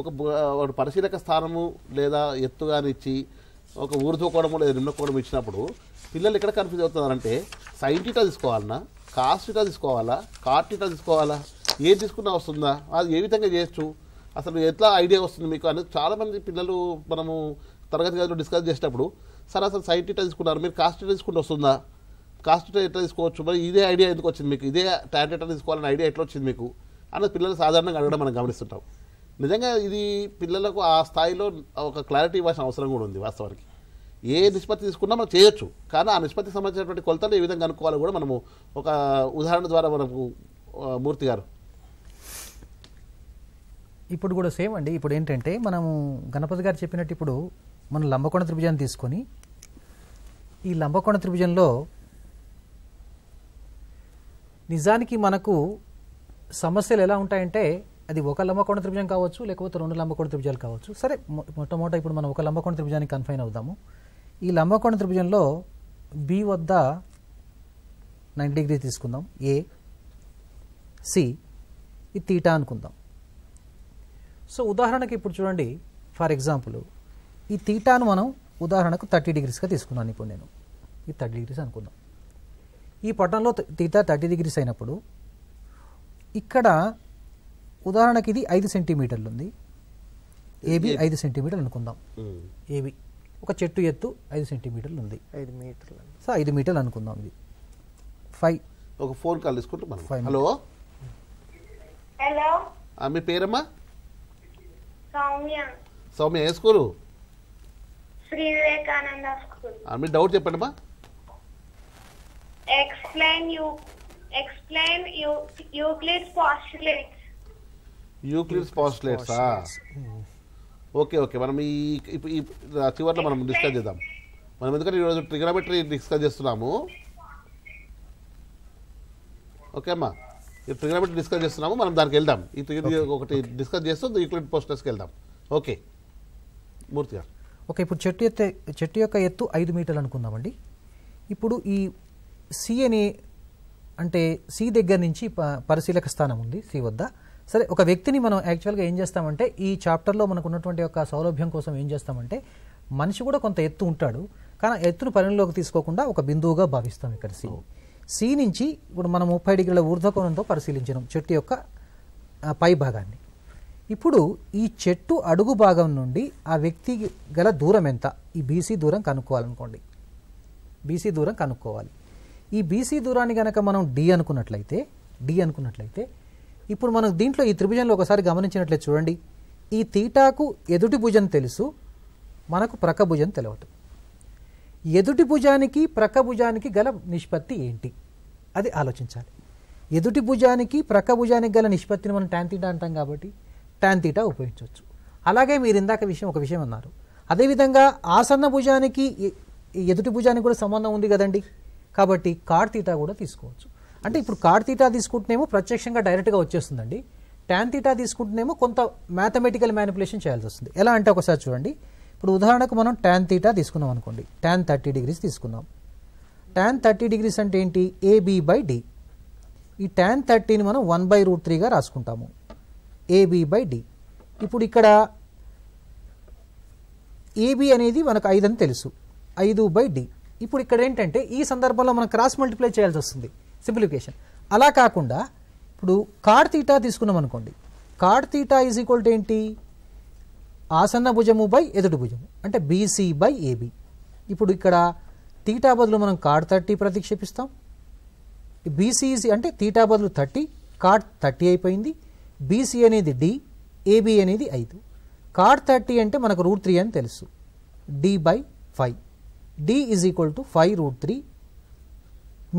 ఒక పరిశీలక స్థానము లేదా ఎత్తు కానీ ఇచ్చి ఒక ఊర్ధ్వ కోణము లేదా నిమ్న కోణం ఇచ్చినప్పుడు పిల్లలు ఎక్కడ కన్ఫ్యూజ్ అవుతున్నారంటే, sin θ తీసుకోవాలన్నా, cos θ తీసుకోవాలా, cot θ తీసుకోవాలా, ఏది తీసుకున్నా వస్తుందా, అది ఏ విధంగా చేయొచ్చు, అసలు ఎట్లా ఐడియా వస్తుంది మీకు అని చాలామంది పిల్లలు మనము తరగతి గదిలో డిస్కస్ చేసేటప్పుడు, సార్ అసలు sin θ తీసుకున్నారు, మీరు cos θ తీసుకుంటే వస్తుందా, cos θ ఎట్లా తీసుకోవచ్చు, మరి ఇదే ఐడియా ఎందుకు వచ్చింది మీకు, ఇదే tan θ తీసుకోవాలని ఐడియా ఎట్లా వచ్చింది మీకు అన్నది పిల్లలు సాధారణంగా అడగడం మనం గమనిస్తుంటాం. నిజంగా ఇది పిల్లలకు ఆ స్థాయిలో ఒక క్లారిటీ ఇవ్వాల్సిన అవసరం కూడా ఉంది వాస్తవానికి. ఏ నిష్పత్తి తీసుకున్నా మనం చేయొచ్చు, కానీ ఆ నిష్పత్తికి సంబంధించినటువంటి కొలతలు ఏ విధంగా అనుకోవాలో కూడా మనము ఒక ఉదాహరణ ద్వారా మనకు మూర్తి గారు. ఇప్పుడు కూడా సేమ్ అండి. ఇప్పుడు ఏంటంటే మనము గణపతి గారు చెప్పినట్టు ఇప్పుడు మనం లంబకోణ త్రిభుజాన్ని తీసుకొని ఈ లంబకోణ త్రిభుజంలో నిజానికి మనకు సమస్యలు ఎలా ఉంటాయంటే అది ఒక లంబకోణ త్రిభుజం కావచ్చు, లేకపోతే 2 లంబకోణ త్రిభుజాలు కావచ్చు. సరే, మొట్టమొదట ఇప్పుడు మనం ఒక లంబకోణ త్రిభుజానికి కన్ఫైన్ అవుదాము. ఈ లంబకోణ త్రిభుజంలో బి వద్ద 90 డిగ్రీ తీసుకుందాం, ఏ సి ఇది తీటా అనుకుందాం. సో ఉదాహరణకి ఇప్పుడు చూడండి, ఫర్ ఎగ్జాంపుల్ ఈ తీటాను మనం ఉదాహరణకు 30 డిగ్రీస్గా తీసుకున్నాను. ఇప్పుడు నేను ఈ 30 డిగ్రీస్ అనుకుందాం. ఈ పటంలో తీటా 30 డిగ్రీస్ అయినప్పుడు ఇక్కడ ఉదాహరణకి ఇది 5 సెంటీమీటర్లు ఉంది, ఏబి 5 సెంటీమీటర్లు అనుకుందాం. ఏబి ఒక చెట్టు ఎత్తు 5 సెంటీమీటర్లు ఉంది, 5 మీటర్లు. సో 5 మీటర్లు అనుకుందాం. ఇది 5. ఒక ఫోన్ కాల్ తీసుకుంటాం మనం. 5 హలో హలో మీ పేరమ్మా? సౌమ్య, సౌమ్య, ఏ స్కూలు? శ్రీ వివేకానంద స్కూల్. మీ డౌట్ చెప్పండి అమ్మా. explain Euclid's postulates. యూక్లిడ్స్ పాస్టులేట్సా? ఓకే ఓకే, మనం ఈ చివరిలో మనం డిస్కస్ చేద్దాం. మనం ఎందుకంటే ఈరోజు ట్రిగనోమెట్రీ డిస్కస్ చేస్తున్నాము. ఓకే అమ్మా, ఈ ట్రిగనోమెట్రీ డిస్కస్ చేస్తున్నాము, మనం దానికి వెళ్దాం. ఒకటి డిస్కస్ చేస్తూ యూక్లిడ్ పాస్టులేట్స్కి వెళ్దాం. ఓకే మూర్తి గారు. ఓకే, ఇప్పుడు చెట్టు యొక్క ఎత్తు 5 మీటర్లు అనుకుందామండి. ఇప్పుడు ఈ సి అంటే సి దగ్గర నుంచి పరిశీలక స్థానం ఉంది సి వద్ద. సరే, ఒక వ్యక్తిని మనం యాక్చువల్గా ఏం చేస్తామంటే ఈ చాప్టర్లో మనకు ఉన్నటువంటి ఒక సౌలభ్యం కోసం ఏం చేస్తామంటే మనిషి కూడా కొంత ఎత్తు ఉంటాడు, కానీ ఎత్తును పరిగణలోకి తీసుకోకుండా ఒక బిందువుగా భావిస్తాం. ఇక్కడ సి నుంచి ఇప్పుడు మనం 30 డిగ్రీల ఊర్ధ్వకోణంతో పరిశీలించినాం చెట్టు యొక్క పై భాగాన్ని. ఇప్పుడు ఈ చెట్టు అడుగు భాగం నుండి ఆ వ్యక్తి గల దూరం ఎంత? ఈ బీసీ దూరం కనుక్కోవాలనుకోండి. బీసీ దూరం కనుక్కోవాలి. ఈ బీసీ దూరాన్ని కనుక మనం డి అనుకున్నట్లయితే ఇప్పుడు మనం దీంట్లో ఈ త్రిభుజంలో ఒకసారి గమనించినట్లయితే చూడండి, ఈ తీటాకు ఎదుటి భుజం తెలుసు, మనకు ప్రక్క భుజం తెలియదు. ఎదుటి భుజానికి ప్రక్క భుజానికి గల నిష్పత్తి ఏంటి అది ఆలోచించాలి. ఎదుటి భుజానికి ప్రక్క భుజానికి గల నిష్పత్తిని మనం tan తీటా అంటాం కాబట్టి tan తీటా ఉపయోగించవచ్చు. అలాగే మీరు ఇందాక ఒక విషయం అన్నారు, అదేవిధంగా ఆసన్న భుజానికి ఎదుటి భుజానికి కూడా సంబంధం ఉంది కదండి, కాబట్టి cot తీటా కూడా తీసుకోవచ్చు. అంటే ఇప్పుడు cot తీటా తీసుకుంటేనేమో ప్రత్యక్షంగా డైరెక్ట్గా వచ్చేస్తుందండి, tan తీటా తీసుకుంటేనేమో కొంత మ్యాథమెటికల్ మ్యానిపులేషన్ చేయాల్సి వస్తుంది. ఎలా అంటే ఒకసారి చూడండి, ఇప్పుడు ఉదాహరణకు మనం tan తీటా తీసుకున్నాం అనుకోండి, tan 30 డిగ్రీస్ తీసుకున్నాం. tan 30 డిగ్రీస్ అంటే ఏంటి? AB/D. ఈ tan 30ని మనం 1/√3గా రాసుకుంటాము, AB/D. ఇప్పుడు ఇక్కడ AB అనేది మనకు 5 అని తెలుసు, 5/D. ఇప్పుడు ఇక్కడ ఏంటంటే ఈ సందర్భంలో మనం క్రాస్ మల్టిప్లై చేయాల్సి వస్తుంది, సింప్లిఫికేషన్. అలా కాకుండా ఇప్పుడు cot తీటా తీసుకున్నాం అనుకోండి, cot theta is equal to ఏంటి? ఆసన్న భుజము బై ఎదుటి భుజము అంటే BC/AB. ఇప్పుడు ఇక్కడ తీటా బదులు మనం cot 30 ప్రతిక్షేపిస్తాం. BC అంటే తీటా బదులు 30, cot 30 అయిపోయింది. BC అనేది D, AB అనేది 5. cot 30 అంటే మనకు √3 అని తెలుసు, D/5. D is equal to 5√3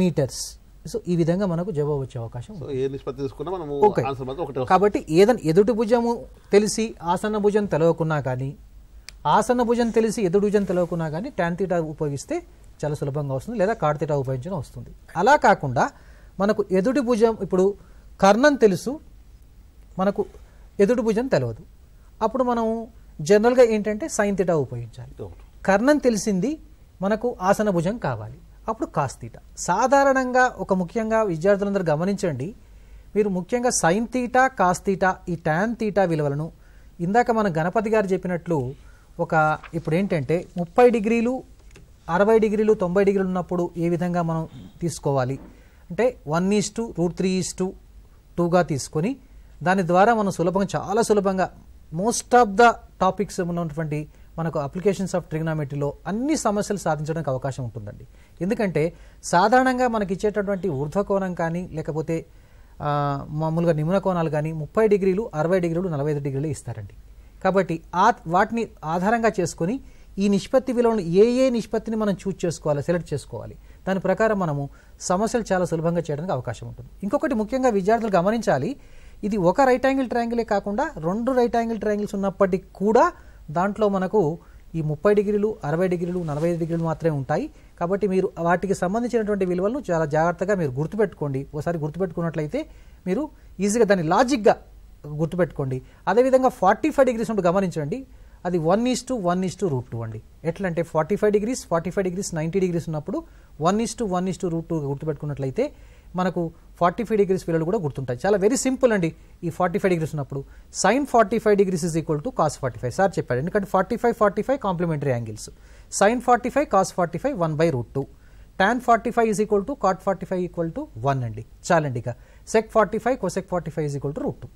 metres. So ఈ విధంగా మనకు జవాబు వచ్చే అవకాశం ఉంది. ఏ నిష్పత్తి తీసుకున్నా మనము ఆన్సర్ మాత్రం ఒకటే. కాబట్టి ఏదైనా ఎదుటి భుజము తెలిసి ఆసన్న భుజం తెలవకున్నా కానీ, ఆసన్న భుజం తెలిసి ఎదుటి భుజం తెలవకున్నా కానీ tan తీటా ఉపయోగిస్తే చాలా సులభంగా వస్తుంది, లేదా cot తీటా ఉపయోగించడం వస్తుంది. అలా కాకుండా మనకు ఎదుటి భుజం, ఇప్పుడు కర్ణం తెలుసు, మనకు ఎదుటి భుజం తెలియదు, అప్పుడు మనం జనరల్గా ఏంటంటే sin తీటా ఉపయోగించాలి. కర్ణం తెలిసింది, మనకు ఆసన భుజం కావాలి, అప్పుడు cos తీటా. సాధారణంగా ఒక ముఖ్యంగా విద్యార్థులందరూ గమనించండి, మీరు ముఖ్యంగా sin తీటా cos తీటా ఈ tan తీటా విలువలను ఇందాక మన గణపతి గారు చెప్పినట్లు ఇప్పుడు ఏంటంటే 30 డిగ్రీలు 60 డిగ్రీలు 90 డిగ్రీలు ఉన్నప్పుడు ఏ విధంగా మనం తీసుకోవాలి అంటే 1:√3:2గా తీసుకొని దాని ద్వారా మనం చాలా సులభంగా మోస్ట్ ఆఫ్ ద టాపిక్స్ ఉన్నటువంటి మనకు అప్లికేషన్స్ ఆఫ్ ట్రిగ్నామెట్రీలో అన్ని సమస్యలు సాధించడానికి అవకాశం ఉంటుందండి. ఎందుకంటే సాధారణంగా మనకి ఇచ్చేటటువంటి ఊర్ధ్వకోణం కానీ లేకపోతే మామూలుగా నిమ్న కోణాలు కానీ 30 డిగ్రీలు 60 డిగ్రీలు 45 డిగ్రీలు ఇస్తారండి. కాబట్టి వాటిని ఆధారంగా చేసుకొని ఈ నిష్పత్తి విలువను ఏ నిష్పత్తిని మనం చూజ్ చేసుకోవాలి, సెలెక్ట్ చేసుకోవాలి. దాని ప్రకారం మనము సమస్యలు చాలా సులభంగా చేయడానికి అవకాశం ఉంటుంది. ఇంకొకటి ముఖ్యంగా విద్యార్థులు గమనించాలి, ఇది ఒక రైట్ యాంగిల్ ట్రయాంగిలే కాకుండా 2 రైట్ యాంగిల్ ట్రయాంగిల్స్ ఉన్నప్పటికీ కూడా దాంట్లో మనకు ఈ 30 డిగ్రీలు, 60 డిగ్రీలు, 45 డిగ్రీలు మాత్రమే ఉంటాయి. కాబట్టి మీరు వాటికి సంబంధించినటువంటి విలువలను చాలా జాగ్రత్తగా మీరు గుర్తుపెట్టుకోండి. ఒకసారి గుర్తుపెట్టుకున్నట్లయితే మీరు ఈజీగా దాన్ని లాజిక్గా గుర్తుపెట్టుకోండి. అదేవిధంగా 45 డిగ్రీస్ ఉంటూ గమనించండి, అది 1:1:√2 అండి. ఎట్లా అంటే 45 డిగ్రీస్ 90 డిగ్రీస్ ఉన్నప్పుడు 1:1:√2 గుర్తుపెట్టుకున్నట్లయితే మనకు 45 డిగ్రీస్ విలువలు కూడా గుర్తుంటాయి. చాలా వెరీ సింపుల్ అండి. ఈ 45 డిగ్రీస్ ఉన్నప్పుడు sin 45 degrees is equal to cos 45 sir చెప్పాడు. ఎందుకంటే 45 complementary angles. sin 45 cos 45 1/√2, tan 45 is equal to cot 45 equal to 1 అండి. చాలండి. ఇక sec 45 cosec 45 is equal to √2.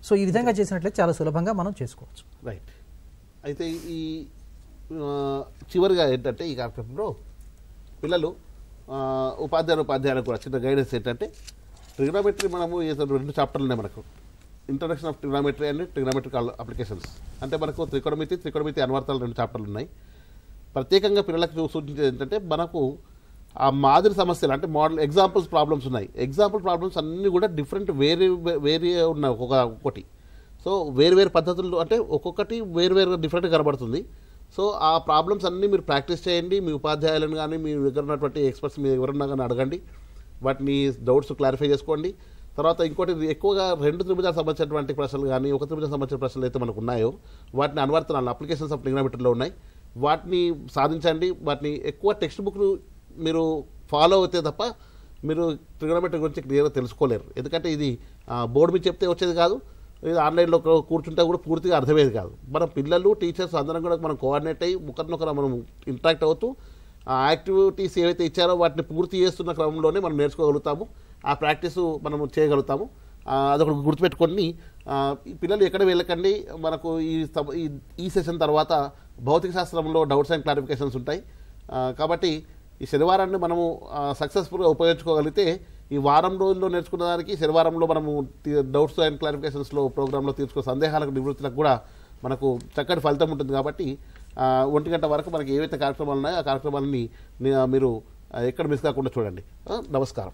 So ఈ విధంగా చేసినట్లయితే చాలా సులభంగా మనం చేసుకోవచ్చు. రైట్. అయితే ఈ చివరిగా ఏంటంటే ఈ కార్యక్రమంలో పిల్లలు ఉపాధ్యాయులకు కూడా చిన్న గైడెన్స్ ఏంటంటే ట్రిగ్నోమెట్రీ మనము 2 చాప్టర్లు ఉన్నాయి మనకు. Introduction of trigonometry and trigonometrical applications అంటే మనకు త్రికోణమితి అనువర్తాలు 2 చాప్టర్లు ఉన్నాయి. ప్రత్యేకంగా పిల్లలకు సూచించేది ఏంటంటే మనకు ఆ మాదిరి సమస్యలు అంటే మోడల్ ఎగ్జాంపుల్స్ ప్రాబ్లమ్స్ ఉన్నాయి. ఎగ్జాంపుల్ ప్రాబ్లమ్స్ అన్నీ కూడా డిఫరెంట్ వేరే ఉన్నాయి ఒక్కొక్కటి. సో వేరు పద్ధతుల్లో అంటే ఒక్కొక్కటి వేరు డిఫరెంట్గా కనబడుతుంది. సో ఆ ప్రాబ్లమ్స్ అన్నీ మీరు ప్రాక్టీస్ చేయండి. మీ ఉపాధ్యాయులను కానీ మీ దగ్గర ఉన్నటువంటి ఎక్స్పర్ట్స్ మీ ఎవరన్నా కానీ అడగండి, వాటిని డౌట్స్ క్లారిఫై చేసుకోండి. తర్వాత ఇంకోటి ఎక్కువగా 2 త్రిభుజాలకు సంబంధించినటువంటి ప్రశ్నలు కానీ 1 త్రిభుజానికి సంబంధించిన ప్రశ్నలు అయితే మనకు ఉన్నాయో వాటిని అనువర్తనాలు అప్లికేషన్స్ ఆఫ్ ట్రిగ్నోమెట్రీలో ఉన్నాయి. వాటిని సాధించండి. వాటిని ఎక్కువ టెక్స్ట్ బుక్లు మీరు ఫాలో అవుతే తప్ప మీరు ట్రిగ్నోమెట్రీ గురించి క్లియర్గా తెలుసుకోలేరు. ఎందుకంటే ఇది బోర్డు మీద చెప్తే వచ్చేది కాదు, ఇది ఆన్లైన్లో కూర్చుంటే కూడా పూర్తిగా అర్థమయ్యేది కాదు. మనం పిల్లలు టీచర్స్ అందరం కూడా మనం కోఆర్డినేట్ అయ్యి ఒకరినొకరు మనం ఇంటరాక్ట్ అవుతూ ఆ యాక్టివిటీస్ ఏవైతే ఇచ్చారో వాటిని పూర్తి చేస్తున్న క్రమంలోనే మనం నేర్చుకోగలుగుతాము. ఆ ప్రాక్టీసు మనం చేయగలుగుతాము. అదొకటి గుర్తుపెట్టుకొని పిల్లలు ఎక్కడ వెళ్ళకండి. మనకు ఈ సెషన్ తర్వాత భౌతిక శాస్త్రంలో డౌట్స్ అండ్ క్లారిఫికేషన్స్ ఉంటాయి. కాబట్టి ఈ శనివారాన్ని మనము సక్సెస్ఫుల్గా ఉపయోగించుకోగలిగితే ఈ వారం రోజుల్లో నేర్చుకున్న దానికి శనివారంలో మనము డౌట్స్ అండ్ క్లారిఫికేషన్స్లో ప్రోగ్రాంలో తీర్చుకున్న సందేహాలకు నివృత్తులకు కూడా మనకు చక్కటి ఫలితం ఉంటుంది. కాబట్టి 1 గంట వరకు మనకి ఏవైతే కార్యక్రమాలు ఉన్నాయో ఆ కార్యక్రమాలని మీరు ఎక్కడ మిస్ కాకుండా చూడండి. నమస్కారం.